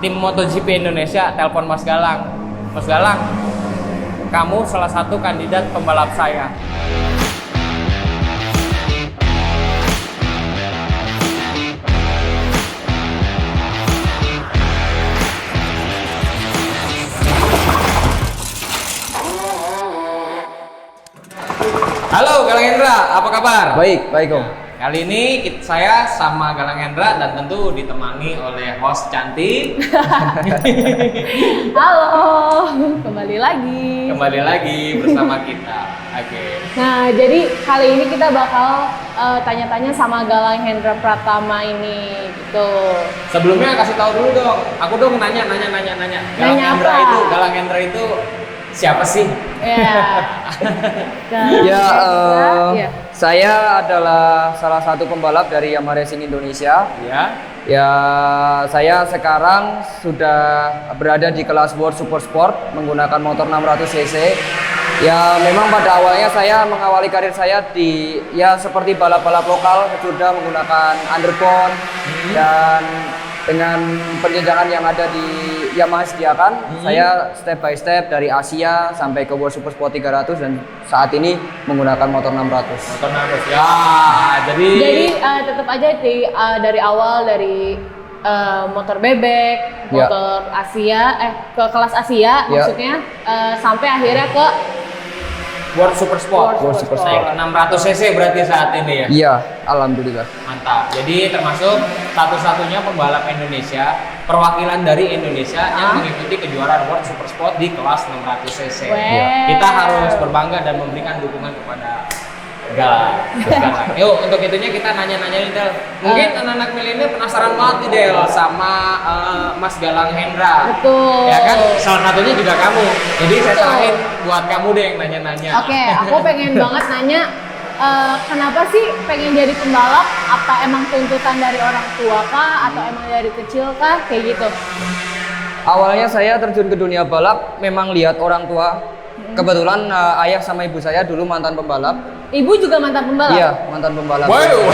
tim MotoGP Indonesia telepon Mas Galang. Mas Galang, kamu salah satu kandidat pembalap saya. Halo Galang Hendra, apa kabar? Baik, baik Om. Kali ini saya sama Galang Hendra dan tentu ditemani oleh host cantik. Halo, kembali lagi. Kembali lagi bersama kita. Oke. Nah, jadi kali ini kita bakal tanya-tanya sama Galang Hendra Pratama ini, gitu. Sebelumnya kasih tahu dulu dong. Aku dong nanya. Nanya apa? Galang Hendra itu siapa sih? Ya. Ya, saya adalah salah satu pembalap dari Yamaha Racing Indonesia. Ya, saya sekarang sudah berada di kelas World Super Sport menggunakan motor 600 cc. Ya, memang pada awalnya saya mengawali karir saya di seperti balap-balap lokal, sudah menggunakan underbone dan dengan penjenjangan yang ada di Yamaha sediakan, saya step by step dari Asia sampai ke World Super Sport 300 dan saat ini menggunakan motor 600. Motor 600. Ya, jadi tetap aja dari awal dari motor bebek, motor Asia, ke kelas Asia maksudnya, sampai akhirnya ke World Super Sport. World Super Sport. 600 cc berarti saat ini ya? Iya, alhamdulillah. Mantap. Jadi termasuk satu-satunya pembalap Indonesia, perwakilan dari Indonesia yang mengikuti kejuaraan World Super Sport di kelas 600 cc. Kita harus berbangga dan memberikan dukungan kepada Galang. Yuk, untuk itunya kita nanya-nanya nih Del. Mungkin anak-anak milenial penasaran banget nih Del sama Mas Galang Hendra. Betul. Ya kan, salah satunya juga kamu. Jadi saya serahin buat kamu deh yang nanya-nanya. Oke, aku pengen banget nanya, kenapa sih pengen jadi pembalap? Apa emang tuntutan dari orang tua kah? Atau emang dari kecil kah? Kayak gitu. Awalnya saya terjun ke dunia balap memang lihat orang tua. Kebetulan ayah sama ibu saya dulu mantan pembalap. Ibu juga mantan pembalap? Iya, mantan pembalap. Wow.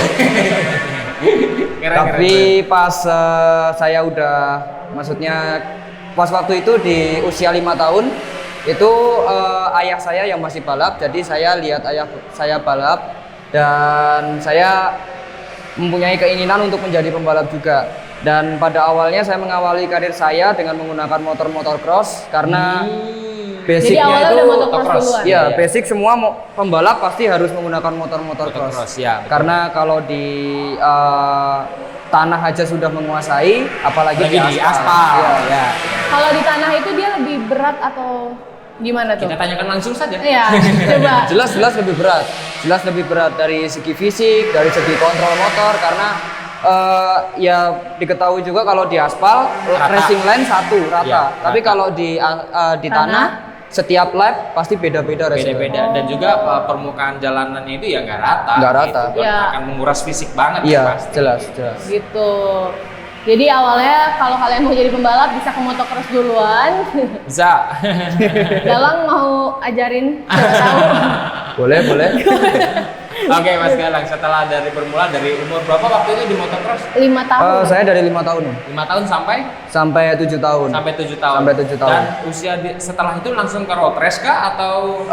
Tapi pas saya udah, maksudnya pas waktu itu di usia 5 tahun, itu ayah saya yang masih balap, jadi saya lihat ayah saya balap dan saya mempunyai keinginan untuk menjadi pembalap juga. Dan pada awalnya saya mengawali karir saya dengan menggunakan motor-motor cross karena basicnya itu motocross. Ya, basic semua pembalap pasti harus menggunakan motor-motor cross. Ya, karena kalau di tanah aja sudah menguasai, apalagi di aspal. Ya. Kalau di tanah itu dia lebih berat atau gimana tuh? Kita tanyakan langsung saja. Iya, coba. Jelas lebih berat. Jelas lebih berat dari segi fisik, dari segi kontrol motor karena ya diketahui juga kalau di aspal racing line satu rata. Ya, tapi kalau di tanah setiap lap pasti beda-beda Beda-beda dan juga permukaan jalanannya itu ya nggak rata. Nggak rata. Itu akan menguras fisik banget. Iya, pasti. jelas. Gitu. Jadi awalnya kalau kalian mau jadi pembalap bisa ke motocross duluan. Bisa. Galang mau ajarin siapa tahu. Boleh. Oke Mas Galang, setelah bermula dari umur berapa waktu itu di motocross? 5 tahun. Saya dari 5 tahun. 5 tahun sampai 7 tahun. Sampai 7 tahun. Sampai 7 tahun. Dan usia setelah itu langsung ke road race kah atau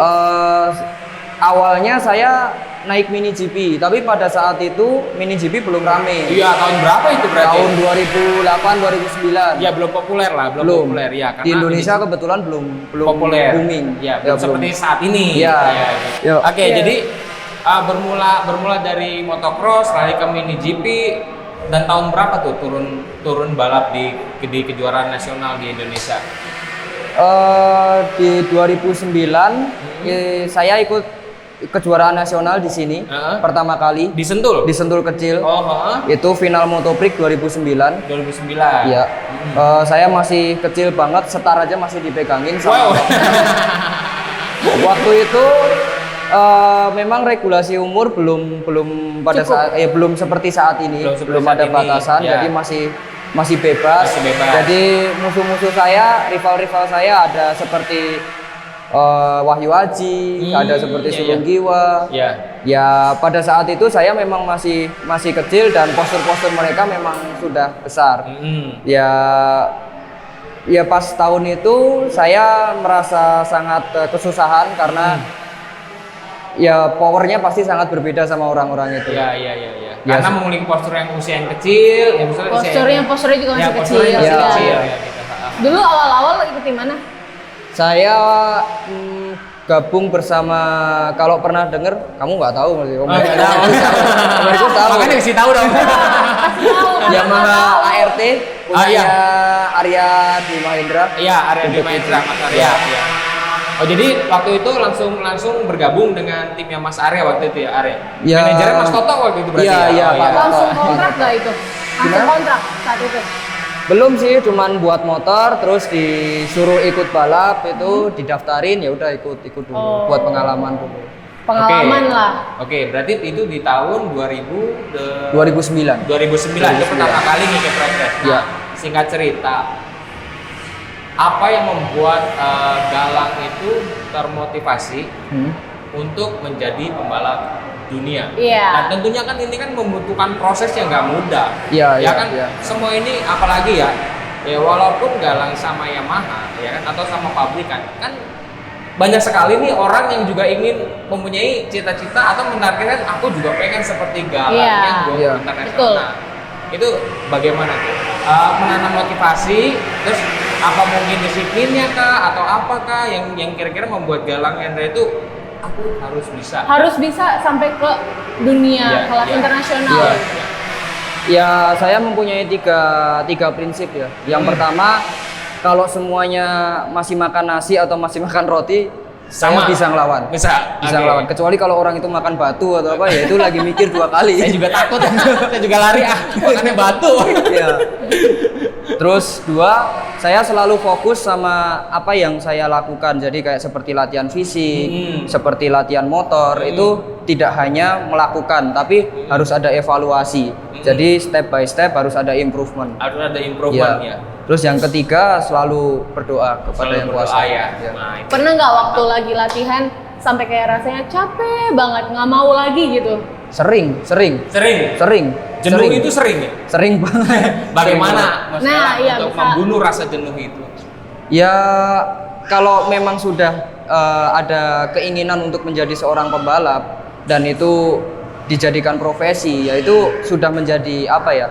awalnya saya naik mini GP, tapi pada saat itu mini GP belum rame. Iya, tahun berapa itu berarti? Tahun 2008 2009. Ya belum populer lah, belum populer ya. Di Indonesia kebetulan belum populer. booming. Ya, belum seperti saat ini. Iya. Ya. Oke, jadi bermula dari motocross, lari ke mini GP, dan tahun berapa tuh turun balap di kejuaraan nasional di Indonesia? Di 2009 saya ikut kejuaraan nasional di sini pertama kali di Sentul kecil. Itu final Motoprix 2009. Iya. Saya masih kecil banget, setar aja masih dipegangin sama waktu itu memang regulasi umur belum pada saat belum seperti saat ini, belum ada batasan, jadi masih bebas. Jadi musuh-musuh saya, rival-rival saya ada seperti Wahyu Aji, ada seperti Sulung Giwa. Ya pada saat itu saya memang masih kecil dan postur-postur mereka memang sudah besar. Ya Ya pas tahun itu saya merasa sangat kesusahan karena ya powernya pasti sangat berbeda sama orang-orang itu. Iya. Karena memiliki postur yang usia yang kecil, ya misalnya Posturnya juga masih kecil. Ya. Dulu awal-awal ikut di mana? Saya gabung bersama, kalau pernah denger, kamu nggak tahu berarti. Nggak tahu. Tahu. Makanya kasih tahu dong. Yamaha ART punya Arya Dwi Mahendra. Iya, Arya Dwi Mahendra, Mas Arya. Iya. Oh jadi waktu itu langsung bergabung dengan timnya Mas Arya waktu itu ya, Arya? Ya. Manajernya Mas Toto waktu itu berarti Iya. Langsung kontrak nggak itu? Langsung kontrak saat itu? Belum sih, cuman buat motor, terus disuruh ikut balap itu didaftarin, ya udah ikut dulu, buat pengalaman dulu. Pengalaman lah. Oke, berarti itu di tahun 2009. 2009 itu pertama kali ngikut road race. Iya. Singkat cerita, apa yang membuat Galang itu termotivasi untuk menjadi pembalap dunia? Iya. Dan tentunya kan ini kan membutuhkan proses yang nggak mudah. Iya. Semua ini apalagi ya walaupun Galang sama Yamaha ya kan atau sama pabrikan kan banyak sekali nih orang yang juga ingin mempunyai cita-cita atau menargetkan aku juga pengen seperti Galang yang go internasional. Itu bagaimana tuh? Menanam motivasi, terus apa mungkin disiplinnya kah atau apakah yang kira-kira membuat Galang Hendra itu aku harus bisa sampai ke dunia kelas internasional. Ya, saya mempunyai tiga prinsip ya. Yang pertama, kalau semuanya masih makan nasi atau masih makan roti, saya bisa ngelawan. Bisa ngelawan. Kecuali kalau orang itu makan batu atau apa, ya itu lagi mikir 2 kali. Saya juga takut, saya juga lari makannya batu. Iya. Terus 2, saya selalu fokus sama apa yang saya lakukan. Jadi kayak seperti latihan fisik, seperti latihan motor, itu tidak hanya melakukan, tapi harus ada evaluasi. Jadi step by step harus ada improvement. Harus ada improvement ya. Terus yang ketiga selalu berdoa kepada Yang Kuasa. Nah, pernah nggak waktu lagi latihan sampai kayak rasanya capek banget nggak mau lagi gitu? Sering. Jenuh itu sering ya? Sering banget. Bagaimana untuk bisa membunuh rasa jenuh itu? Ya kalau memang sudah ada keinginan untuk menjadi seorang pembalap dan itu dijadikan profesi, ya itu sudah menjadi apa ya?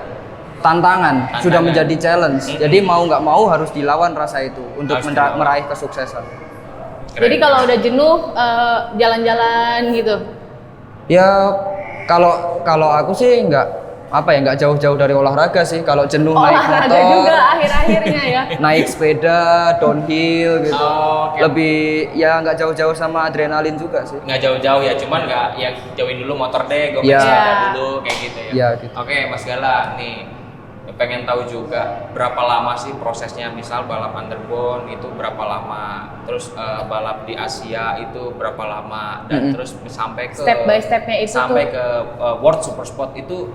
Tantangan, sudah menjadi challenge. Jadi mau nggak mau harus dilawan rasa itu untuk meraih kesuksesan. Jadi kalau udah jenuh jalan-jalan gitu. Ya kalau aku sih nggak jauh-jauh dari olahraga sih. Kalau jenuh naik motor juga akhir-akhirnya ya. Naik sepeda, downhill gitu. Lebih ya nggak jauh-jauh sama adrenalin juga sih. Nggak jauh-jauh ya, cuman nggak ya jauhin dulu motor deh, gue sepeda dulu kayak gitu ya. Iya gitu. Oke, Mas Galang nih pengen tahu juga berapa lama sih prosesnya, misal balap underbone itu berapa lama, terus balap di Asia itu berapa lama, dan terus sampai ke step by stepnya itu sampai ke World Supersport itu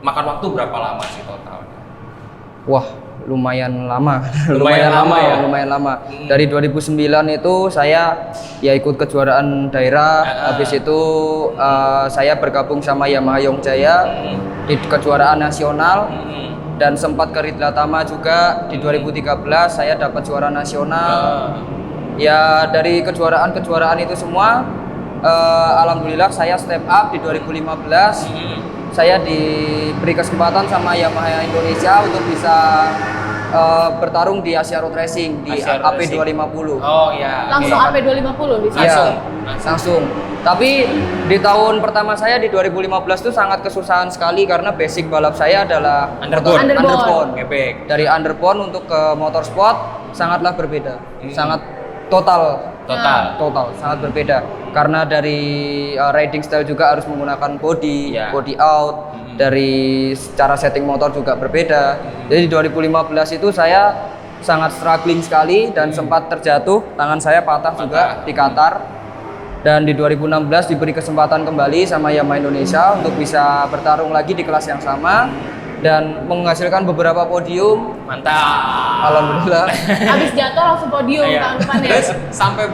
makan waktu berapa lama sih total? Wah, lumayan lama. Lumayan lama. Dari 2009 itu saya ya ikut kejuaraan daerah. Habis itu saya bergabung sama Yamaha Yongjaya di kejuaraan nasional. Dan sempat ke Ridlatama juga di 2013 saya dapat juara nasional. Ya dari kejuaraan itu semua alhamdulillah saya step up di 2015. Saya diberi kesempatan sama Yamaha Indonesia untuk bisa bertarung di Asia Road Racing di AP250. Oh ya. Langsung AP250 bisa. Langsung. Tapi di tahun pertama saya di 2015 itu sangat kesusahan sekali karena basic balap saya adalah underbone. Dari underbone untuk ke motorsport sangatlah berbeda. Sangat total sangat berbeda. Karena dari riding style juga harus menggunakan body out. Dari cara setting motor juga berbeda. Jadi di 2015 itu saya sangat struggling sekali dan sempat terjatuh, tangan saya patah juga di Qatar. Dan di 2016 diberi kesempatan kembali sama Yamaha Indonesia untuk bisa bertarung lagi di kelas yang sama. dan menghasilkan beberapa podium. Mantap. Alhamdulillah. Habis jatuh langsung podium tahun depan ya. Terus sampai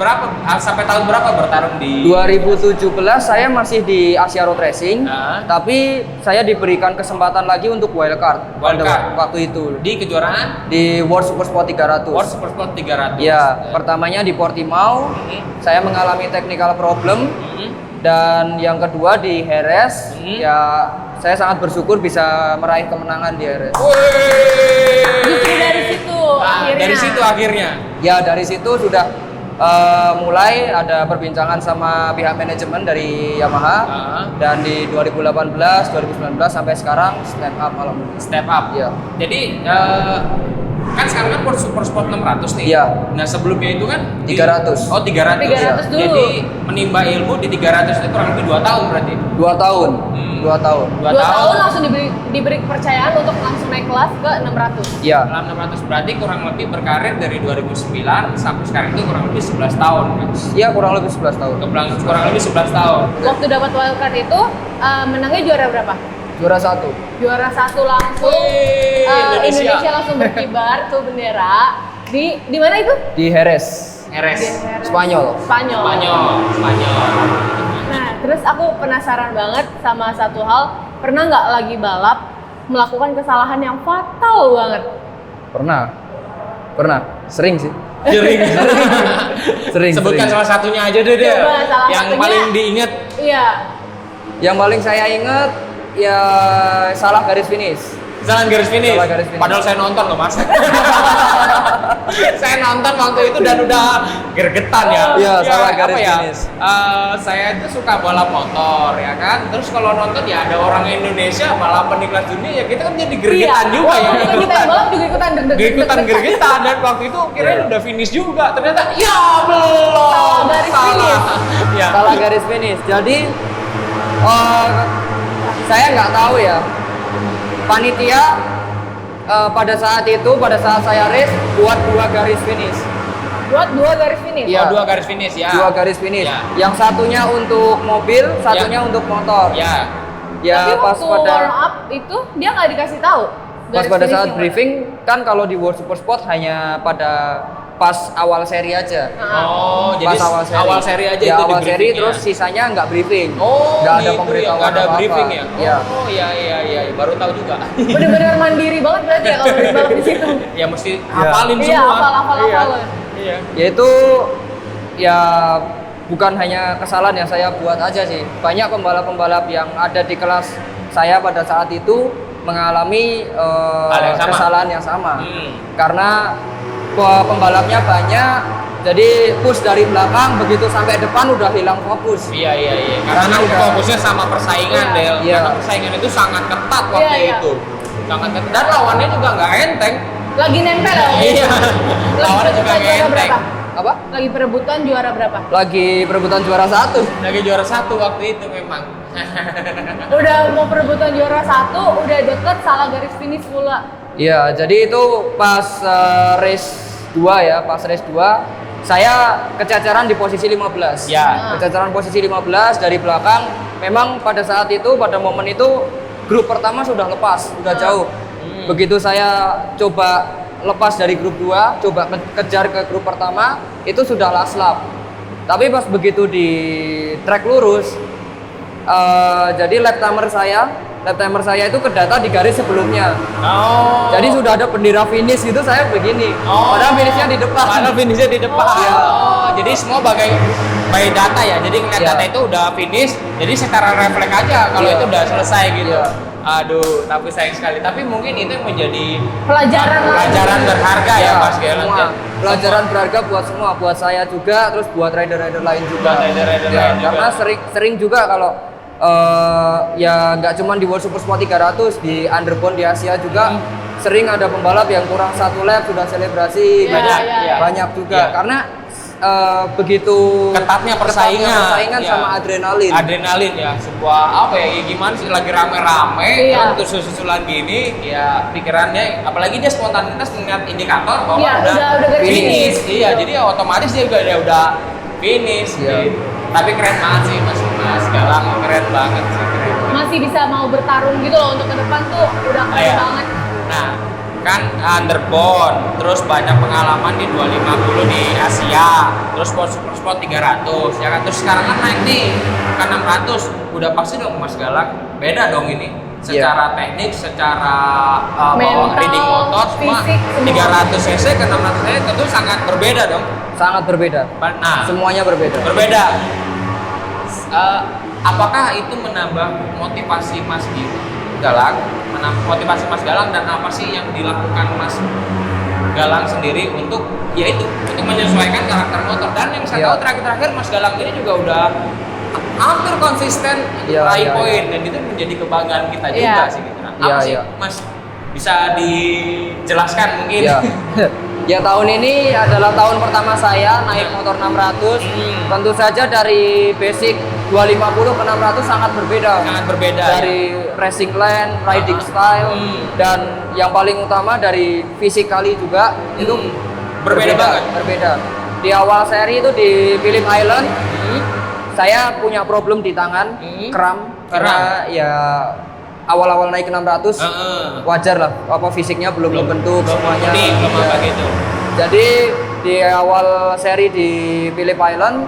tahun berapa bertarung di 2017 saya masih di Asia Road Racing, tapi saya diberikan kesempatan lagi untuk wildcard pada waktu itu di kejuaraan di World Super Sport 300. World Super Sport 300. Ya, pertamanya di Portimao, saya mengalami technical problem, dan yang kedua di Jerez, ya saya sangat bersyukur bisa meraih kemenangan di Jerez. Justru dari situ akhirnya. Dari situ akhirnya. Ya, dari situ sudah mulai ada perbincangan sama pihak manajemen dari Yamaha, dan di 2018, 2019 sampai sekarang step up alhamdulillah. Step up. Ya. Jadi kan sekarang kan World Super Sport 600 nih. Iya. Nah, sebelumnya itu kan 300. Oh, 300. 300 dulu. Jadi menimba ilmu di 300 itu kurang lebih 2 tahun berarti. 2 tahun. 2 tahun. 2 tahun langsung diberi kepercayaan untuk langsung naik kelas ke 600. Iya. Dalam 600 berarti kurang lebih berkarir dari 2009 sampai sekarang itu kurang lebih 11 tahun kan. Iya, kurang lebih 11 tahun. Kurang lebih 11 tahun. Waktu dapat wildcard itu menangnya juara berapa? Juara 1. Juara 1 langsung. Indonesia langsung berkibar tuh bendera di mana itu? Di Jerez, Spanyol. Nah, terus aku penasaran banget sama satu hal. Pernah nggak lagi balap melakukan kesalahan yang fatal banget? Pernah. Sering sih. Sering. Sebutkan salah satunya aja deh. Coba, salah yang satunya, paling diingat. Iya. Yang paling saya ingat ya salah garis finish. Salah garis finish. Padahal saya nonton loh Mas. Saya nonton waktu itu dan udah gergetan ya. Iya, salah garis finish. Saya itu suka balap motor ya kan. Terus kalau nonton ya ada orang Indonesia balapan di kelas dunia ya kita kan jadi gergetan juga ya. Kita yang balap juga ikutan Ikutan gergetan dan waktu itu kirain udah finish juga. Ternyata ya belum. Salah garis finish. Jadi saya nggak tahu ya. Panitia pada saat saya race buat 2 garis finish. Buat 2 garis finish? Ya. Oh, 2 garis finish ya. 2 garis finish. Ya. Yang satunya untuk mobil, satunya untuk motor. Ya. Ya, tapi pas waktu pada warm up itu dia nggak dikasih tahu. pas pada saat briefing kan kalau di World Super Sport hanya pada pas awal seri aja. Oh, Pas jadi awal seri aja ya, itu awal di seri briefing terus sisanya nggak briefing. Oh, nggak ada gitu pemberitahuan ya, nggak ada apa-apa. briefing ya. Iya. Oh, iya, baru tahu juga. Bener-bener mandiri banget berarti ya kalau balap di situ. Ya mesti hafalin Iya, semua. hafal. Iya. Yaitu ya bukan hanya kesalahan yang saya buat aja sih. Banyak pembalap-pembalap yang ada di kelas saya pada saat itu mengalami kesalahan yang sama. Karena pembalapnya banyak, jadi push dari belakang begitu sampai depan udah hilang fokus. Iya. Karena fokusnya sama persaingan, Del. Iya. Karena persaingan itu sangat ketat waktu itu. Sangat ketat. Dan lawannya juga nggak enteng. Lagi nempel ya? Iya. Lawannya juga nggak enteng. Apa? Lagi perebutan juara berapa? Lagi perebutan juara 1. Lagi juara 1 waktu itu memang. Udah mau perebutan juara 1, udah deket salah garis finish pula. Iya, jadi itu pas race 2 ya, pas race 2 saya kececeran di posisi 15. Ya. Kececeran posisi 15 dari belakang. Memang pada saat itu, pada momen itu grup pertama sudah lepas, sudah jauh. Begitu saya coba lepas dari grup 2, coba kejar ke grup pertama, itu sudah last lap. Tapi pas begitu di track lurus, jadi lap timer saya itu kedata di garis sebelumnya. Oh. Jadi sudah ada bendera finish gitu, saya begini. Padahal finishnya di depan. Iya. Oh, jadi semua by data ya. Jadi ngeliat data itu udah finish. Jadi secara refleks aja kalau itu udah selesai gitu. Aduh, tapi sayang sekali. Tapi mungkin itu yang menjadi pelajaran berharga ya, Mas Gel. Pelajaran berharga buat semua, buat saya juga, terus buat rider-rider lain juga. Karena sering juga kalau ya nggak cuma di World Super Sport 300, di Underbone di Asia juga sering ada pembalap yang kurang 1 lap sudah selebrasi. Banyak juga. Karena begitu ketatnya persaingan sama adrenalin ya, sebuah apa ya, gimana sih, lagi rame-rame terus susulan gini ya, pikirannya apalagi dia spontanitas melihat indikator bahwa udah finish. Iya, jadi otomatis dia udah finish gitu. Tapi keren banget sih Mas Galang, keren banget sih, keren. masih bisa mau bertarung gitu loh untuk ke depan tuh udah keren banget. Nah, kan underbone, terus banyak pengalaman di 250 di Asia, terus super sport 300 ya kan, terus sekarang kan naik nih ke 600, udah pasti dong Mas Galang beda dong ini secara teknik, secara mental, reading motor, semua fisik, 300 cc ke 600 cc tentu sangat berbeda dong. Sangat berbeda. Nah, semuanya berbeda. Apakah itu menambah motivasi Mas Galang, motivasi Mas Galang, dan apa sih yang dilakukan Mas Galang sendiri untuk untuk menyesuaikan karakter motor? Dan yang saya tahu terakhir Mas Galang ini juga udah hampir konsisten raih poin, dan itu menjadi kebanggaan kita juga sih gitu. Apa sih Mas bisa dijelaskan mungkin? Ya tahun ini adalah tahun pertama saya naik motor 600. Tentu saja dari basic 250 ke 600 sangat berbeda. Sangat berbeda. Dari racing lane, riding style, dan yang paling utama dari physically juga itu berbeda banget. Berbeda. Di awal seri itu di Phillip Island, saya punya problem di tangan, kram karena ya awal-awal naik 600 wajar lah, fisiknya belum bentuk semuanya. Gitu. Jadi di awal seri di Phillip Island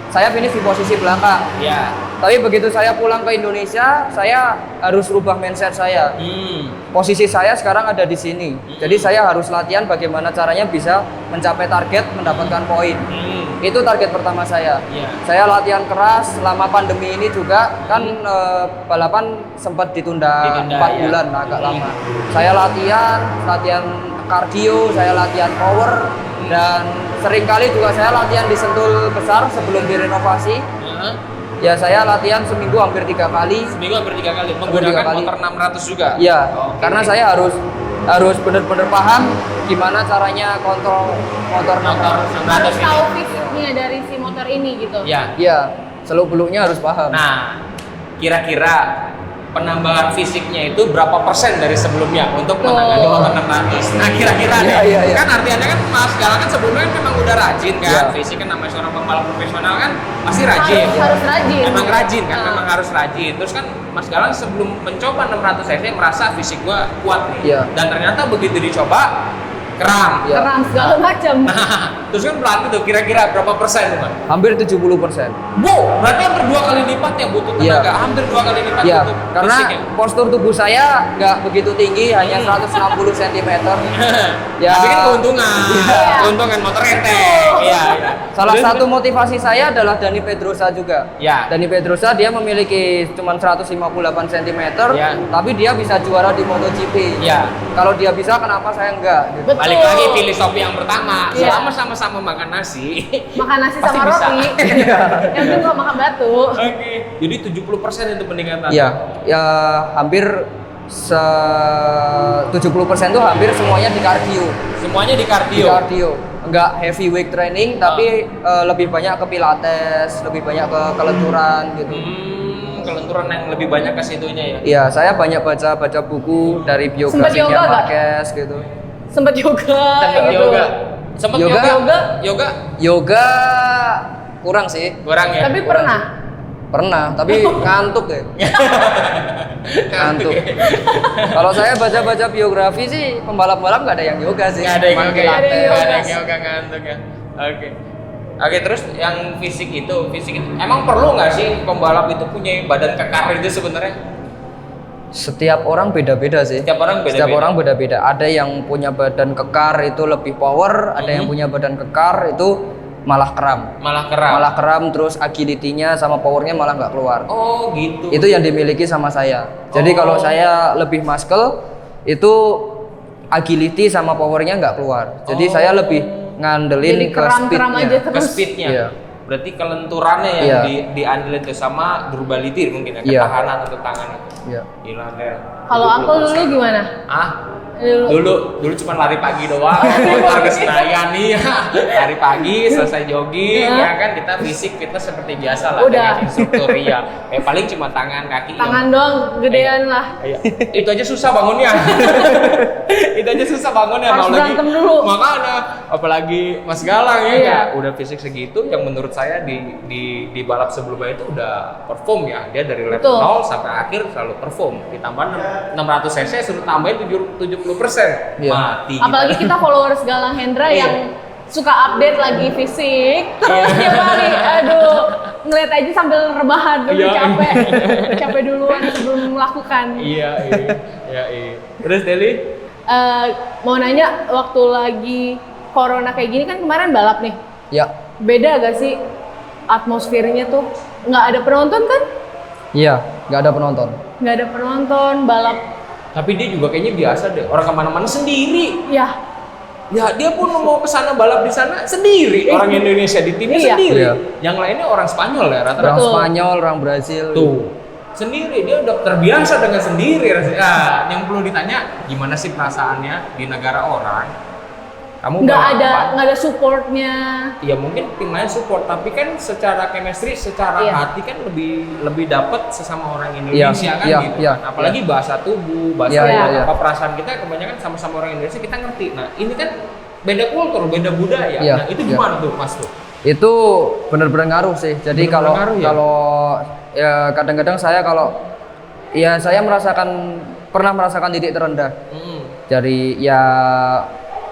saya finish di posisi belakang. Ya. Tapi begitu saya pulang ke Indonesia, saya harus rubah mindset saya. Posisi saya sekarang ada di sini. Jadi saya harus latihan bagaimana caranya bisa mencapai target, mendapatkan poin. Itu target pertama saya. Saya latihan keras selama pandemi ini juga kan balapan sempat ditunda 4 bulan, agak lama. Saya latihan kardio, saya latihan power, dan seringkali juga saya latihan di Sentul besar sebelum direnovasi. Ya saya latihan seminggu hampir 3 kali. Menggunakan motor 600 juga? Iya, karena saya harus benar-benar paham gimana caranya kontrol motor 600. Harus tahu fisiknya dari si motor ini gitu. Iya, seluk-beluknya harus paham. Nah, kira-kira penambahan fisiknya itu berapa persen dari sebelumnya untuk menangani motor 600? Nah, kira-kira kan artinya kan Mas Galang kan sebelumnya memang udah rajin kan, fisik kan namanya seorang pembalap profesional kan pasti rajin. Harus rajin. Memang rajin kan, memang harus rajin. Terus kan Mas Galang sebelum mencoba 600 cc merasa fisik gua kuat nih, dan ternyata begitu dicoba kram segala macam. Nah, terus kan berarti tuh kira-kira berapa persen tuh, Mas? Hampir 70%. Berarti hampir 2 kali lipat ya butuh tenaga, hampir 2 kali lipat butuh karena fisiknya. postur tubuh saya nggak begitu tinggi, hanya 160 cm. Tapi kan keuntungan motor enteng. Salah satu motivasi saya adalah Dani Pedrosa juga. Dani Pedrosa dia memiliki cuma 158 cm, tapi dia bisa juara di MotoGP. Kalau dia bisa, kenapa saya enggak? Balik lagi filosofi yang pertama, selama sama-sama makan nasi sama roti, yang kedua makan batu. Jadi 70% itu peningkatan. Ya hampir 70% tuh hampir semuanya di kardio. Semuanya di kardio. Enggak heavy weight training, tapi lebih banyak ke pilates, lebih banyak ke kelenturan gitu. Kelenturan yang lebih banyak ke situnya ya. Iya, saya banyak baca buku dari biografinya Marquez gitu. Sempet yoga. Sempet yoga kurang sih. Kurang ya. Tapi pernah, tapi ngantuk ya. Ngantuk. Kalau saya baca biografi sih pembalap-pembalap nggak ada yang yoga sih. Nggak ada yang yoga ngantuk ya. Oke, terus yang fisik itu emang perlu nggak sih pembalap itu punya badan kekar itu sebenarnya? Setiap orang beda-beda sih. Setiap orang beda-beda. Ada yang punya badan kekar itu lebih power, ada yang punya badan kekar itu malah kram, terus agility-nya sama powernya malah nggak keluar. Oh gitu. Itu yang dimiliki sama saya. Jadi kalau saya lebih muscle, itu agility sama powernya nggak keluar. Jadi saya lebih ngandelin ke speednya. Iya. Berarti kelenturannya yang diandelin tuh sama durability mungkin ya, ketahanan untuk tangan itu. Iya. Gila deh. Kalau aku dulu gimana? Dulu cuma lari pagi doang, motor ke Senayan nih, lari pagi, selesai jogging, ya kan kita fisik fitness seperti biasa lah dengan instruktur ya. Paling cuma tangan kaki. Tangan doang, gedean lah. Iya. Itu aja susah bangunnya. Itu aja susah bangunnya. Harus berantem dulu. Makanya, apalagi Mas Galang ya, udah fisik segitu, yang menurut saya di balap sebelumnya itu udah perform ya. Dia dari level 0 sampai akhir selalu perform. Ditambah 600 cc suruh tambahin 70%. Mati. Apalagi kita followers Galang Hendra yang suka update lagi fisik terus tiap hari, ngeliat aja sambil rebahan dulu, capek duluan sebelum melakukan. Iya. Terus Deli? Mau nanya, waktu lagi corona kayak gini kan kemarin balap nih. Ya. Beda gak sih atmosfernya tuh? Nggak ada penonton kan? Iya, nggak ada penonton. Nggak ada penonton, balap. Tapi dia juga kayaknya biasa deh, orang kemana-mana sendiri. Ya, dia pun mau ke sana balap di sana sendiri. Orang Indonesia di timnya sendiri. Iya. Yang lainnya orang Spanyol ya rata-rata. Orang Spanyol, orang Brazil. Tuh. Sendiri, dia udah terbiasa dengan sendiri rasanya. Yang perlu ditanya, gimana sih perasaannya di negara orang? Kamu nggak ada supportnya. Ya mungkin tim lain support, tapi kan secara chemistry, secara hati kan lebih dapat sesama orang Indonesia kan gitu. Apalagi bahasa tubuh, bahasa apa perasaan kita kebanyakan sama-sama orang Indonesia kita ngerti. Nah ini kan beda kultur, beda budaya. Nah itu gimana tuh Mas tuh? Itu benar-benar ngaruh sih. Jadi kalau ya kadang-kadang saya saya pernah merasakan titik terendah. Dari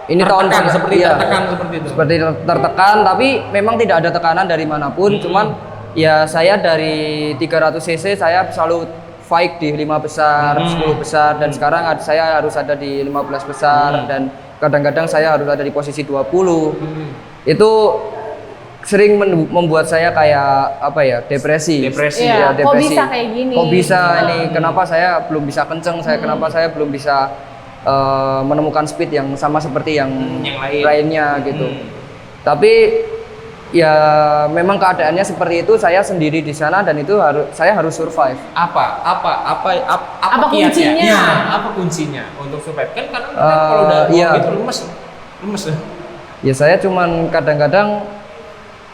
ini tertekan, tahun seperti itu. Seperti tertekan, tapi memang tidak ada tekanan dari manapun. Cuman ya saya dari 300 cc saya selalu fight di 5 besar, 10 besar, dan sekarang saya harus ada di 15 besar, dan kadang-kadang saya harus ada di posisi 20. Itu sering membuat saya kayak depresi. Ya, depresi. Kok bisa kayak gini? Kok bisa ini? Kenapa saya belum bisa kenceng? Kenapa saya belum bisa menemukan speed yang sama seperti yang lainnya gitu. Tapi ya memang keadaannya seperti itu, saya sendiri di sana dan itu saya harus survive. Apa kuncinya? Ya, apa kuncinya untuk survive? Kan kadang kalau udah gitu lemes. Ya saya cuman kadang-kadang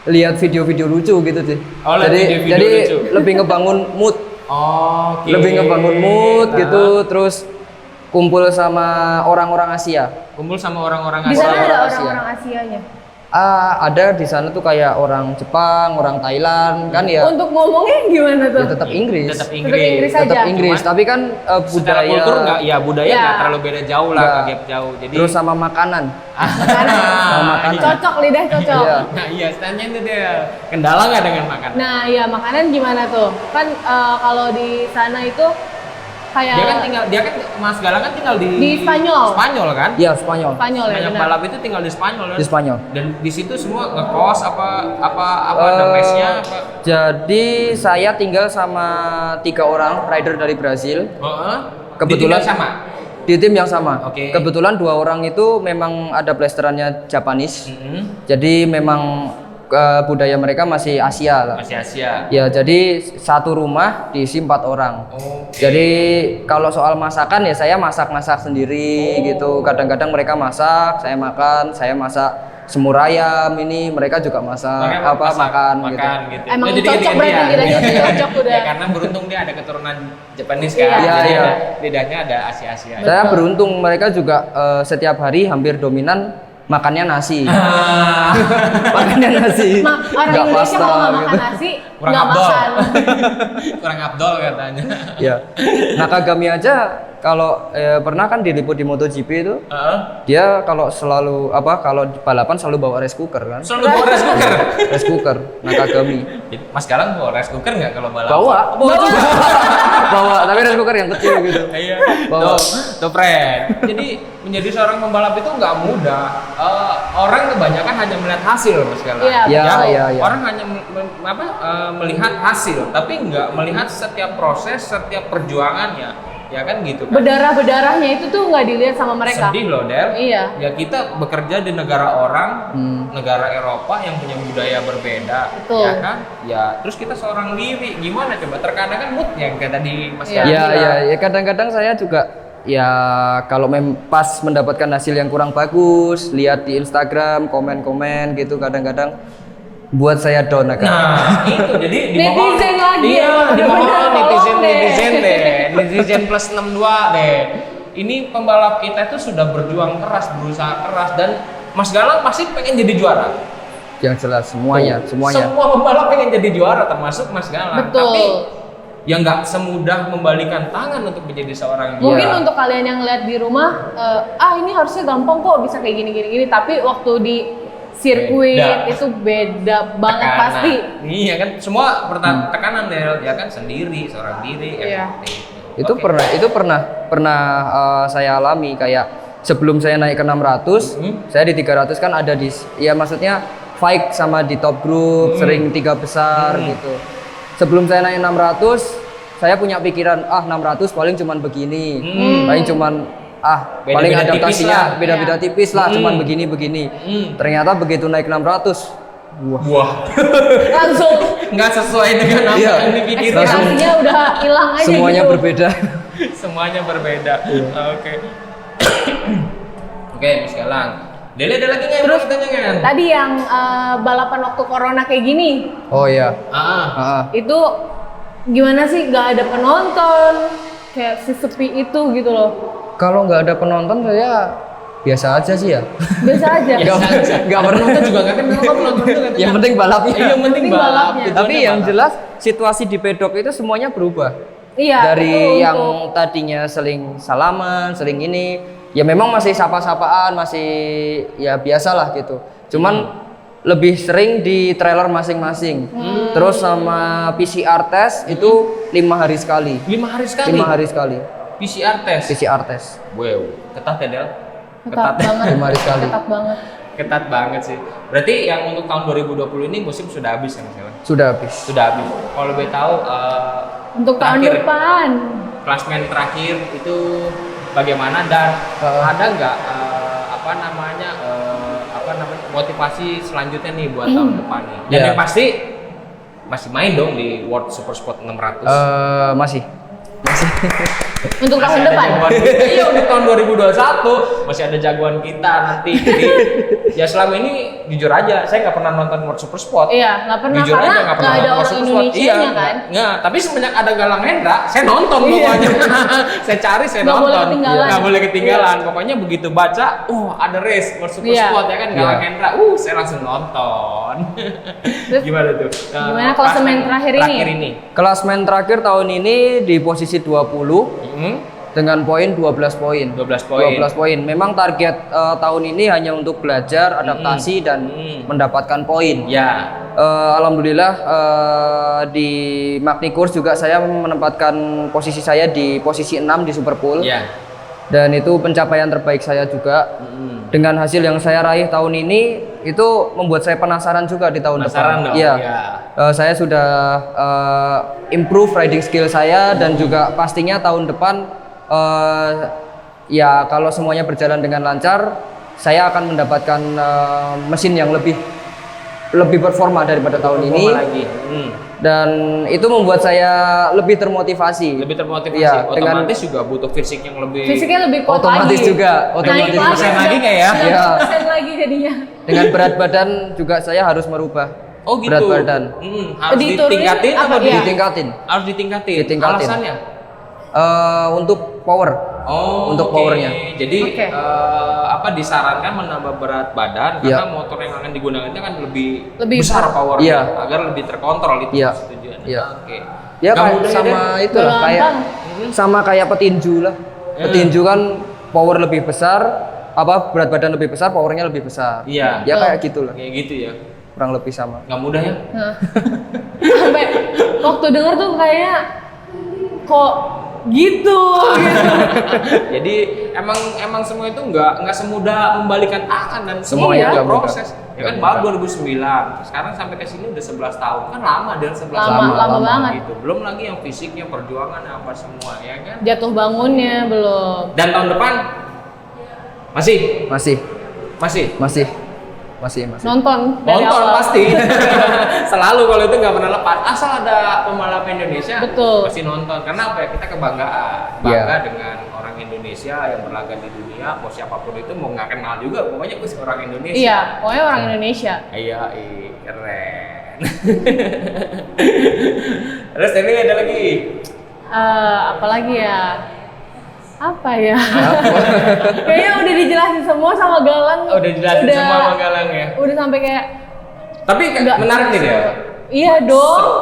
lihat video-video lucu gitu sih. Jadi lucu. Lebih ngebangun mood. Lebih ngebangun mood gitu, terus kumpul sama orang-orang Asia. Kumpul sama orang-orang Asia. Di sana ada orang-orang Asianya? Ada di sana tuh kayak orang Jepang, orang Thailand kan ya. Untuk ngomongnya gimana tuh? Ya tetap Inggris. Tetap Inggris Tapi kan budaya kultur nggak terlalu beda jauh lah, gap jauh. Jadi terus sama makanan. Cocok, lidah cocok. Nah iya, tanya itu dia. Kendala nggak dengan makanan? Nah iya, makanan gimana tuh? Kan kalau di sana itu kayak dia kan Mas Galang kan tinggal di Spanyol. Spanyol kan? Iya, Spanyol ya. Yang balap itu tinggal di Spanyol kan? Di Spanyol. Dan di situ semua ngekos apa ada mesnya apa? Jadi saya tinggal sama 3 orang rider dari Brazil. Kebetulan sama. Di tim yang sama. Okay. Kebetulan 2 orang itu memang ada blasterannya Japanese. Jadi memang budaya mereka masih Asia lah. Masih Asia. Ya, jadi satu rumah diisi 4 orang. Jadi kalau soal masakan ya saya masak sendiri gitu. Kadang-kadang mereka masak, saya makan, saya masak semur ayam ini, mereka juga masak makan gitu. Emang cocok berarti cocok udah. Ya, karena beruntung dia ada keturunan Japanese kan. Iya. Lidahnya ada Asia-Asia. Saya beruntung, mereka juga setiap hari hampir dominan makannya nasi. Makannya nasi. Orang Indonesia kalau nggak makan nasi, nggak makan. Kurang abdol katanya. Ya. Nakagami aja kalau pernah kan diliput di MotoGP itu, dia kalau kalau balapan selalu bawa rice cooker kan? Selalu bawa rice cooker. Rice cooker, Nakagami. Mas Galang bawa rice cooker nggak kalau balapan? Bawa. Bawa, tapi rice cooker yang kecil gitu. Iya. Tuh friend. Jadi menjadi seorang pembalap itu nggak mudah. Orang kebanyakan hanya melihat hasil, Mas Galang. Iya. Orang hanya melihat hasil, tapi nggak melihat setiap proses, setiap perjuangannya. Ya kan gitu kan. Berdarah-berdarahnya itu tuh nggak dilihat sama mereka. Sedih loh, Der. Iya. Ya kita bekerja di negara orang, negara Eropa yang punya budaya berbeda. Betul. Ya kan? Ya, terus kita seorang diri, gimana coba? Terkadang kan mood yang kayak tadi Mas Iya, kadang-kadang saya juga ya kalau pas mendapatkan hasil yang kurang bagus, lihat di Instagram, komen-komen gitu kadang-kadang buat saya down agak. Nah, itu jadi dimohon. Netizen lagi. Iya, Udah dimohon bener, netizen tolong netizen deh. Netizen plus 62 deh. Ini pembalap kita itu sudah berjuang keras, berusaha keras, dan Mas Galang pasti pengen jadi juara. Yang jelas semuanya. Semua pembalap pengen jadi juara, termasuk Mas Galang. Betul. Tapi yang nggak semudah membalikan tangan untuk menjadi seorang Mungkin juara. untuk kalian yang lihat di rumah, ini harusnya gampang kok bisa kayak gini. Tapi waktu di sirkuit Beda. itu beda banget Tekanan. pasti. Iya kan, semua tekanan Del, ya kan sendiri, seorang diri kan Iya. seperti itu. Itu Oke. pernah saya alami kayak sebelum saya naik ke 600, saya di 300 kan ada ya maksudnya fight sama di top group, sering 3 besar gitu. Sebelum saya naik 600, saya punya pikiran 600 paling cuman begini. Paling cuman Beda-beda paling tipis adaptasinya lah. beda-beda tipis lah, cuman begini-begini. Ternyata begitu naik 600, Wah, Langsung nggak sesuai dengan apa Iya. yang dipikirin. ekspektasinya udah hilang aja semuanya gitu. berbeda. Semuanya berbeda. Oke. Oke, Mas Galang. Dele ada lagi nggak yang mau ditanyakan? Tadi yang balapan waktu corona kayak gini, Oh iya. Ah. itu gimana sih nggak ada penonton, kayak sesepi itu gitu loh. Kalau nggak ada penonton saya biasa aja sih ya. Biasa aja. Nggak pernah. Penonton juga nggak kenal kok penonton juga. Yang penting balapnya. Iya, yang penting Penting balap. balapnya. Tapi yang jelas situasi di pedok itu semuanya berubah. Iya. Dari betul, yang betul. tadinya seling salaman, seling ini, ya memang masih sapa-sapaan, masih ya biasalah gitu. Cuman lebih sering di trailer masing-masing. Terus sama PCR test itu 5 hari sekali. 5 hari sekali. 5 hari sekali. PCR test. PCR test. Wow, ketat ya Del? Ketat banget. 5 hari sekali. Ketat banget. Ketat banget sih. Berarti yang untuk tahun 2020 ini musim sudah habis ya Mas Galang? Sudah habis. Sudah habis. Kalau boleh tahu Untuk tahun terakhir, depan. klasmen terakhir itu bagaimana, dan ada nggak motivasi selanjutnya nih buat tahun depan nih? Dan Ya. yang pasti masih main dong di World Super Sport 600. Masih. Untuk tahun Masih ada depan. jagoan kita. Iya, untuk tahun 2021 masih ada jagoan kita nanti. Jadi ya selama ini jujur aja saya nggak pernah nonton World Super Sport. Iya, nggak pernah Jujur karena aja nggak ada nonton orang World Super Sport. Indonesianya kan. Nggak. Tapi semenjak ada Galang Hendra, saya nonton Iya. pokoknya. Saya cari, saya Nggak nonton. boleh ketinggalan. Nggak boleh ketinggalan. Pokoknya begitu baca, ada race World Super Iya. Sport ya kan, Galang Iya. Hendra. Saya langsung nonton. Terus, Gimana tuh? gimana klasemen terakhir ini? Klasmen terakhir tahun ini di posisi 20 Hmm? dengan poin 12 poin. 12 poin. 12 poin. Memang target tahun ini hanya untuk belajar, adaptasi dan mendapatkan poin. Ya. Alhamdulillah di Magni Course juga saya menempatkan posisi saya di posisi 6 di Superpool. Ya. Dan itu pencapaian terbaik saya juga. Dengan hasil yang saya raih tahun ini itu membuat saya penasaran juga di tahun Penasaran depan. dong, Iya. ya. Saya sudah improve riding skill saya dan juga pastinya tahun depan ya kalau semuanya berjalan dengan lancar, saya akan mendapatkan mesin yang lebih performa daripada tahun ini. Lagi. Dan itu membuat saya lebih termotivasi. Lebih termotivasi. Iya, Otomatis juga butuh fisik yang lebih. Fisiknya lebih kuat Otomatis lagi. juga, Naik otomatis lagi. persen lagi nggak ya? Iya. 90% lagi jadinya. Dengan berat badan juga saya harus merubah. Oh gitu. Berat badan. Harus Diturunin ditingkatin apa apa iya? Ditingkatin. Harus ditingkatin. Ditingkatin. Alasannya? Untuk power. Oh, Untuk oke. powernya. Jadi Oke. disarankan menambah berat badan Iya. karena motor yang akan digunakan itu kan lebih Lebih besar powernya Iya. agar lebih terkontrol itu Iya. tujuannya. Iya. Oke. Ya Nggak kayak mudah ya, sama Den? itu lah, kayak Gampang. sama kayak petinju lah. Petinju kan power lebih besar, berat badan lebih besar, powernya lebih besar. Iya. Ya kayak gitulah, Kayak gitu ya. kurang lebih sama. Nggak mudah ya? Nah. Sampai waktu denger tuh kayaknya kok gitu. Jadi emang semua itu nggak semudah membalikan tangan dan Semuanya ada nggak mudah. proses. Ya kan baru 2009, sekarang sampai ke sini udah 11 tahun. Kan lama dan 11 tahun. Lama banget. Gitu. Belum lagi yang fisiknya, perjuangan apa semua ya kan. Jatuh bangunnya belum. Dan tahun depan masih Masih. Nonton dari nonton awal. pasti. Selalu kalau itu nggak pernah lepas. Asal ada pembalap Indonesia Betul. pasti nonton. Karena apa ya, kita kebanggaan, Iya. bangga dengan orang Indonesia Indonesia yang berlaga di dunia, mau siapapun itu mau nggak kenal juga, pokoknya gue orang Indonesia. Iya, pokoknya orang Indonesia. Iya, keren. Terus ini ada lagi. Apa lagi ya? Apa ya? Kayaknya udah dijelasin semua sama Galang. Udah dijelasin semua sama Galang ya. Udah sampai kayak. Tapi menarik nih ya. Iya dong.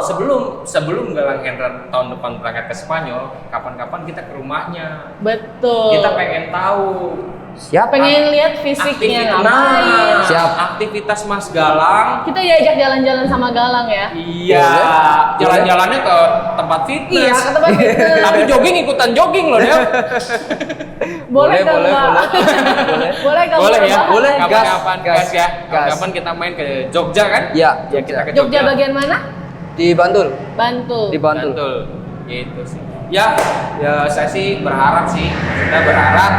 Sebelum Galang Hendra tahun depan berangkat ke Spanyol, kapan-kapan kita ke rumahnya. Betul. Kita pengen tahu. Siap. Pengen lihat fisiknya ngapain. Siap. Aktivitas Mas Galang. Kita diajak jalan-jalan sama Galang ya. Iya. Jalan-jalannya ke tempat fitness. Iya, ke tempat fitness. Tapi jogging ikutan jogging loh dia. Boleh kalau nggak? Boleh kalau Boleh ya. nggak? Boleh. Gas, Kapan-kapan gas, ya. gas. Kapan kita main ke Jogja kan? Iya, Ya kita ke Jogja bagian mana? Di Bantul. Bantul. Di Bantul. Bantul. Gitu sih. Ya, saya sih berharap kita berharap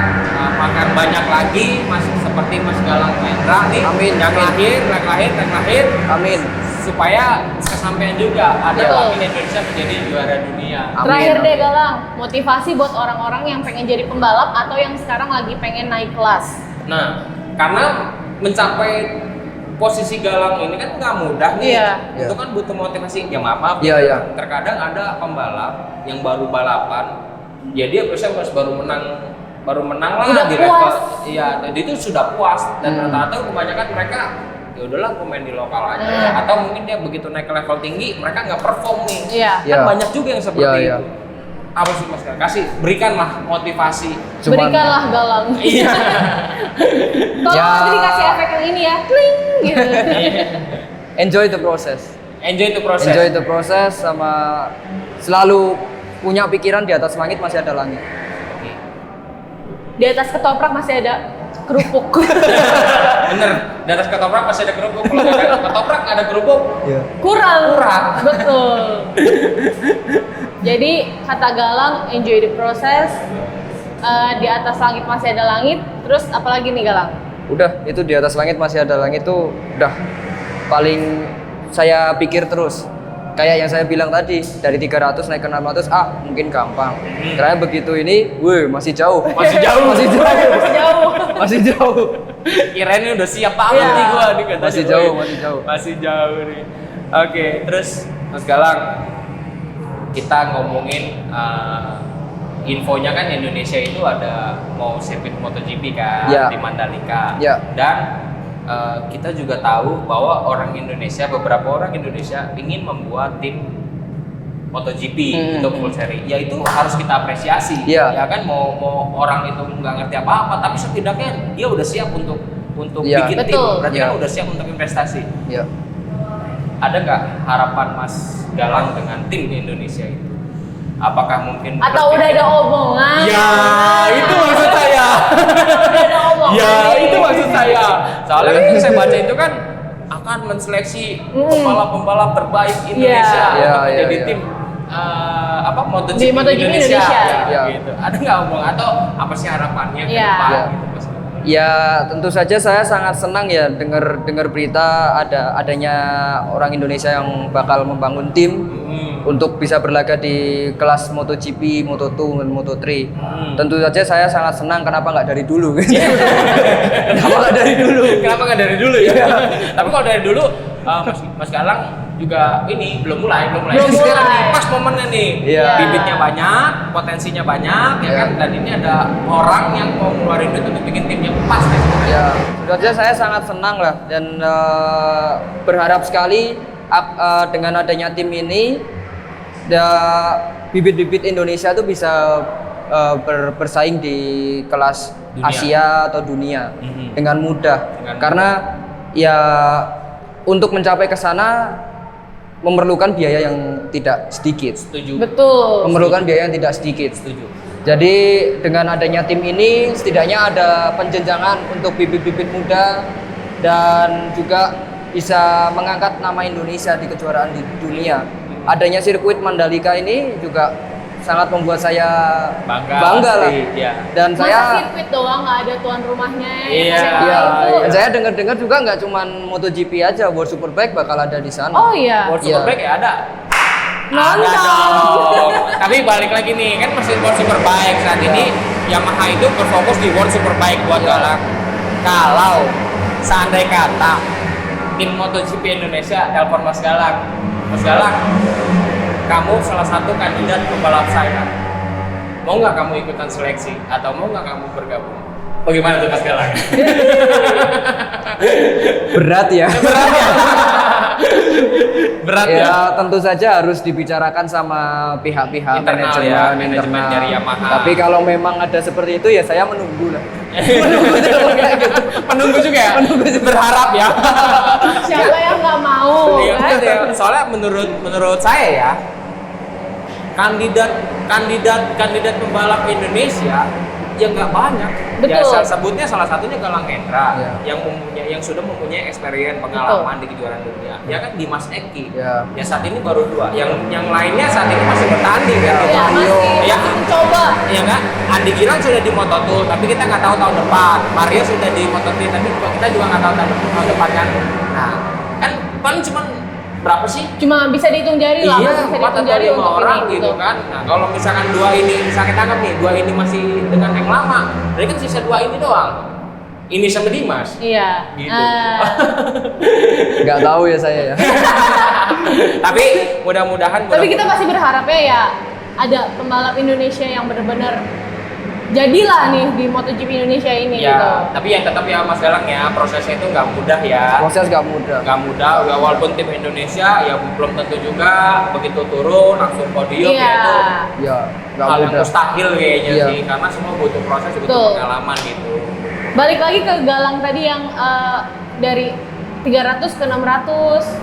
makan banyak lagi seperti Mas Galang Hendra nih. Amin. Yang lahir. Amin. Supaya kesampaian juga ada Betul. lagi Indonesia menjadi juara dunia. Amin. Terakhir deh Galang, motivasi buat orang-orang yang pengen jadi pembalap atau yang sekarang lagi pengen naik kelas. Nah, karena mencapai posisi Galang ini kan nggak mudah nih. Iya. Itu kan butuh motivasi. Ya maaf. Iya, iya. Terkadang ada pembalap yang baru balapan, ya dia biasanya baru menang lah Udah di puas. level. Iya, jadi itu sudah puas dan rata-rata kebanyakan mereka ya udahlah gue main di lokal aja. Atau mungkin dia begitu naik ke level tinggi mereka nggak perform nih. Iya. Kan Iya. banyak juga yang seperti Iya, itu. Apa sih Mas Galang? Berikanlah motivasi. Berikanlah Galang. Iya. Tolong Ya. nanti dikasih efek yang ini ya, kling gitu. Enjoy the process. Enjoy the process. Enjoy the process sama selalu punya pikiran di atas langit masih ada langit. Di atas ketoprak masih ada kerupuk. Bener, di atas ketoprak pasti ada kerupuk. Kalau nggak ada ketoprak ada kerupuk. Iya. Kurang. Betul. Jadi kata Galang, enjoy the process. Di atas langit masih ada langit. Terus apalagi nih Galang? Udah, itu di atas langit masih ada langit tuh udah paling saya pikir terus. Kayak yang saya bilang tadi, dari 300 naik ke 600, mungkin gampang. Karena begitu ini, masih jauh. Masih jauh. Masih jauh. Masih jauh. Masih jauh. Kirain ini udah siap banget Iya. nih gua nih katanya. Masih jauh, Woy. masih jauh. Masih jauh nih. Oke, terus Mas Galang, kita ngomongin infonya kan Indonesia itu ada mau sirkuit MotoGP kan Ya. di Mandalika. Ya. Dan kita juga tahu bahwa beberapa orang Indonesia ingin membuat tim MotoGP untuk full seri. Ya itu harus kita apresiasi. Ya. Ya kan mau orang itu nggak ngerti apa-apa, tapi setidaknya dia udah siap untuk Ya. bikin tim. Betul. Berarti Ya. kan udah siap untuk investasi. Ya. Ada nggak harapan Mas Galang dengan tim di Indonesia itu? Apakah mungkin Atau udah ada omongan? Ya, itu maksud saya. Udah ada omongan. Ya, itu maksud saya. Soalnya kan yang saya baca itu kan akan menseleksi pembalap-pembalap terbaik Indonesia Iya. untuk Iya, menjadi iya. tim MotoGP Di MotoGP Indonesia. Iya. gitu. Ada nggak omong atau apa sih harapannya ke Iya. depan Iya. gitu Mas? Ya tentu saja saya sangat senang ya dengar berita adanya orang Indonesia yang bakal membangun tim untuk bisa berlaga di kelas MotoGP, Moto2 dan Moto3. Tentu saja saya sangat senang, kenapa nggak dari dulu? Kenapa nggak dari dulu? Kenapa nggak dari dulu ya? Tapi kalau dari dulu Mas Galang juga ini belum mulai. Belum Sekarang mulai. nih, pas momennya nih. Iya. Bibitnya banyak, potensinya banyak ya Iya. kan, dan ini ada orang yang mau ngeluarin duit untuk bikin timnya pas nih. Ya, tentu saja saya sangat senang lah dan berharap sekali dengan adanya tim ini, bibit-bibit Indonesia tuh bisa bersaing di kelas Dunia. Asia atau dunia Mhm. dengan mudah. Karena ya untuk mencapai ke sana memerlukan biaya yang tidak sedikit. Setuju. Betul. Memerlukan biaya yang tidak sedikit. Setuju. Jadi dengan adanya tim ini setidaknya ada penjenjangan untuk bibit-bibit muda dan juga bisa mengangkat nama Indonesia di kejuaraan di dunia. Adanya sirkuit Mandalika ini juga sangat membuat saya bangga lah. pasti, iya. Dan Masa saya sirkuit doang nggak ada tuan rumahnya? Iya. iya, Itu. dan saya dengar-dengar juga nggak cuma MotoGP aja, World Superbike bakal ada di sana. Oh iya. World Iya. Superbike ya ada. Nonton. Ada dong. Tapi balik lagi nih, kan mesin World Superbike saat ini Yamaha itu berfokus di World Superbike buat Galang. Kalau seandai kata tim MotoGP Indonesia telepon Mas Galang, Mas Galang, kamu salah satu kandidat pembalap saya. Mau nggak kamu ikutan seleksi atau mau nggak kamu bergabung? Bagaimana tuh Mas Galang? Berat ya. Berat ya. Berat ya. Ya tentu saja harus dibicarakan sama pihak-pihak Internal manajemen, ya, manajemen dari Yamaha. Tapi kalau memang ada seperti itu ya saya menunggu lah. Penunggu juga ya? Berharap ya. Siapa yang nggak mau Iya, kan? betul ya. Soalnya menurut saya ya, kandidat pembalap Indonesia yang nggak banyak. Ya, Betul. saya sebutnya salah satunya Galang Hendra Iya. yang sudah mempunyai experience pengalaman di kejuaraan dunia. Ya kan Dimas Eki. Iya. Ya saat ini baru 2. Yang lainnya saat ini masih bertanding kan. Ya masih Ya. mencoba. Iya kan? Andi Girang sudah di Moto2, tapi kita nggak tahu tahun depan. Mario sudah di Moto3, tapi kita juga nggak tahu tahun depan kan. Nah, kan paling cuma berapa sih? Cuma bisa dihitung jari lah, Iya, masih bisa 4 dihitung atau jari 5 untuk orang ini gitu kan. Nah, kalau misalkan 2 ini bisa kita anggap nih, 2 ini masih dengan yang lama. Berarti kan sisa 2 ini doang. Ini sama Dimas. Iya. Gitu. Nggak tahu ya saya ya. Tapi mudah-mudahan Tapi kita masih berharapnya ya ada pembalap Indonesia yang benar-benar jadilah nih di MotoGP Indonesia ini ya, gitu. tapi yang tetap ya Mas Galang ya, prosesnya itu nggak mudah ya. Proses nggak mudah. Nggak mudah, walaupun tim Indonesia ya belum tentu juga begitu turun langsung podium Iya. ya itu Ya, nggak hal yang mudah. mustahil kayaknya Iya. sih, karena semua butuh proses, butuh Betul. pengalaman gitu. Balik lagi ke Galang tadi yang dari 300 ke 600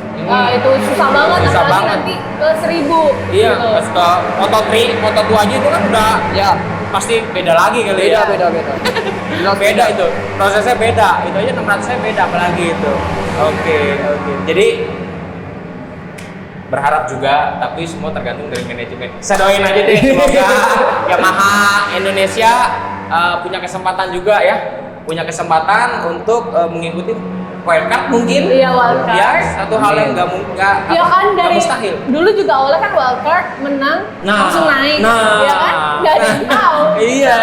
itu susah banget, Susah apalagi banget. nanti ke 1000 Iya, gitu. pas ke Moto3, Moto2 aja itu kan udah Ya, pasti beda lagi kali beda ya. beda beda. Jelas Beda itu, prosesnya beda. Itu aja 600-nya beda apalagi itu. Oke. Jadi berharap juga, tapi semua tergantung dari manajemen. Saya doain aja deh, semoga Yamaha Indonesia punya kesempatan juga ya, punya kesempatan untuk mengikuti wildcard mungkin. Iya, wildcard. Ya, satu hal yang nggak Ya kan dari mustahil. dulu juga awalnya kan wildcard menang langsung naik, nah, ya kan? Gak ada yang tahu. Iya,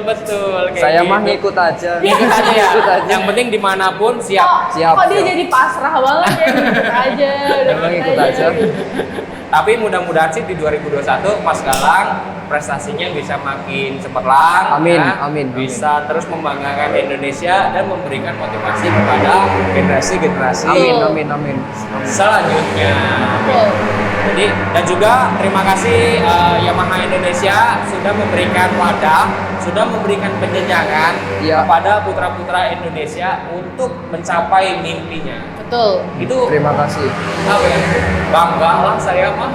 betul. Kayak Saya mah gitu. ngikut aja. Ngikut aja ya. Ngikut aja. Yang penting dimanapun siap. Siap, Kok dia siap. jadi pasrah banget ya, ngikut aja. udah Emang ikut aja. Tapi mudah-mudahan sih di 2021 Mas Galang prestasinya bisa makin cemerlang. Amin, ya. amin. Bisa terus membanggakan Indonesia dan memberikan motivasi kepada generasi-generasi Amin. selanjutnya. Betul. Jadi dan juga terima kasih Yamaha Indonesia sudah memberikan wadah, sudah memberikan penjenjangan Iya. kepada putra-putra Indonesia untuk mencapai mimpinya. Betul. Itu Terima kasih. apa ya? Bangga lah saya mah.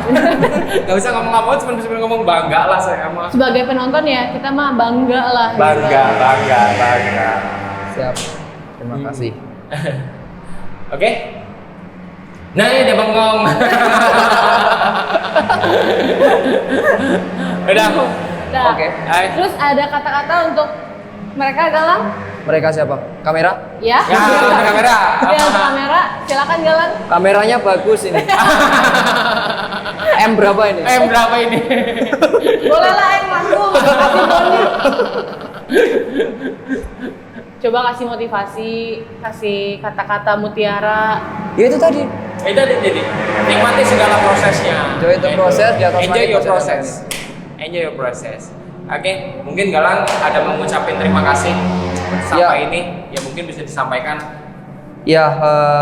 Gak usah ngomong apa, cuma bisa ngomong bangga lah saya mah. Sebagai penonton ya, kita mah bangga lah. gitu. Bangga. Siap. Terima kasih. Oke? Nah, ini dia bengong. Udah. Nah, Oke. terus ada kata-kata untuk mereka Galang? Mereka siapa? Kamera? Ya. Ya, untuk kamera. Ya, untuk kamera. Silakan Galang. Kameranya bagus ini. M berapa ini? Berapa ini? Boleh lah yang langsung kasih bonus. Coba kasih motivasi, kasih kata-kata mutiara. Ya itu tadi. Itu jadi nikmati segala prosesnya. Enjoy the process, di atas Enjoy langit your masih ada process. Enjoy your process. Oke, mungkin Galang ada mengucapkan terima kasih sampai ini, ya mungkin bisa disampaikan. Ya,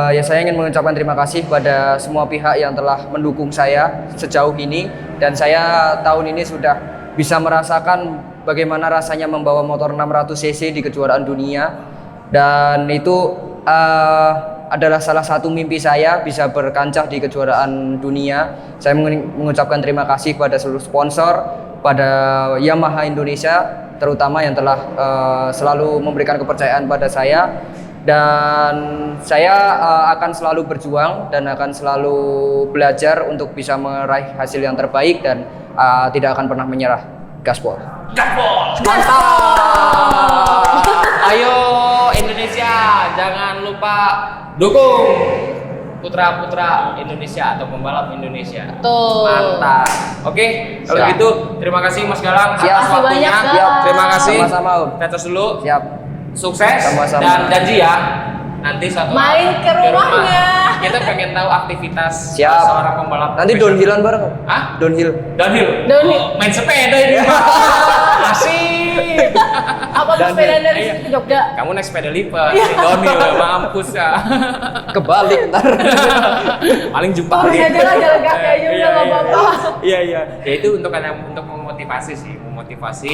ya saya ingin mengucapkan terima kasih pada semua pihak yang telah mendukung saya sejauh ini, dan saya tahun ini sudah bisa merasakan bagaimana rasanya membawa motor 600 cc di kejuaraan dunia, dan itu adalah salah satu mimpi saya bisa berkancah di kejuaraan dunia. Saya mengucapkan terima kasih pada seluruh sponsor, pada Yamaha Indonesia terutama yang telah selalu memberikan kepercayaan pada saya, dan saya akan selalu berjuang dan akan selalu belajar untuk bisa meraih hasil yang terbaik dan tidak akan pernah menyerah. Gaspol. Mantap. Ayo Indonesia, jangan lupa dukung putra-putra Indonesia atau pembalap Indonesia. Tuh. Mantap. Oke, kalau Siap. gitu terima kasih Mas Galang Siap. atas Makasih waktunya. banyak, Galang. Terima kasih. Sama-sama, Om. Kita tes dulu. Siap. Sukses Sama-sama. dan janji ya. Nanti suatu Main ke rumahnya. Kita pengen tahu aktivitas Siap. seorang pembalap. Nanti profesional. downhillan bareng. Om. Hah? Downhill. Downhill. Downhill. Oh, main sepeda ini. Asik. Apa tuh Dan- sepeda dari iya. sini ke Jogja? Kamu naik sepeda lipat, ini downhill, mampus ya. Kebalik ntar. Paling jumpa Turun aja lah, jalan kaki aja udah nggak apa-apa. Iya iya. Ya itu untuk memotivasi sih, memotivasi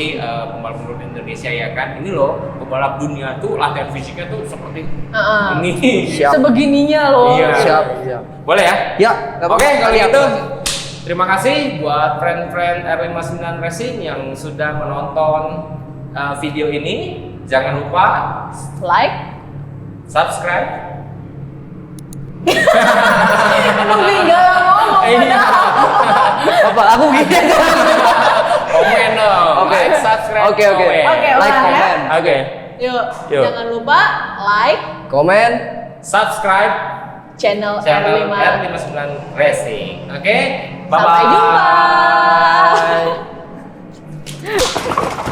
pembalap Indonesia ya kan. Ini loh pembalap dunia tuh latihan fisiknya tuh seperti ini. Siap. Sebegininya loh. Iya. Siap. Siap. Boleh ya? Ya, nggak apa-apa. Oke, kalau Siap. gitu terima kasih buat friend-friend R59 Racing yang sudah menonton video ini. Jangan lupa Like. subscribe. Tinggal ngomong Iya. padahal. Apa? Aku gitu. Komen dong. Oke. Like, subscribe, Oke, oke. komen. Oke, Like, ulang ya. comment. Oke. Yuk, Yuk. jangan lupa like Komen. Subscribe channel channel R5. R59 Racing. Oke. Bye-bye. Sampai jumpa.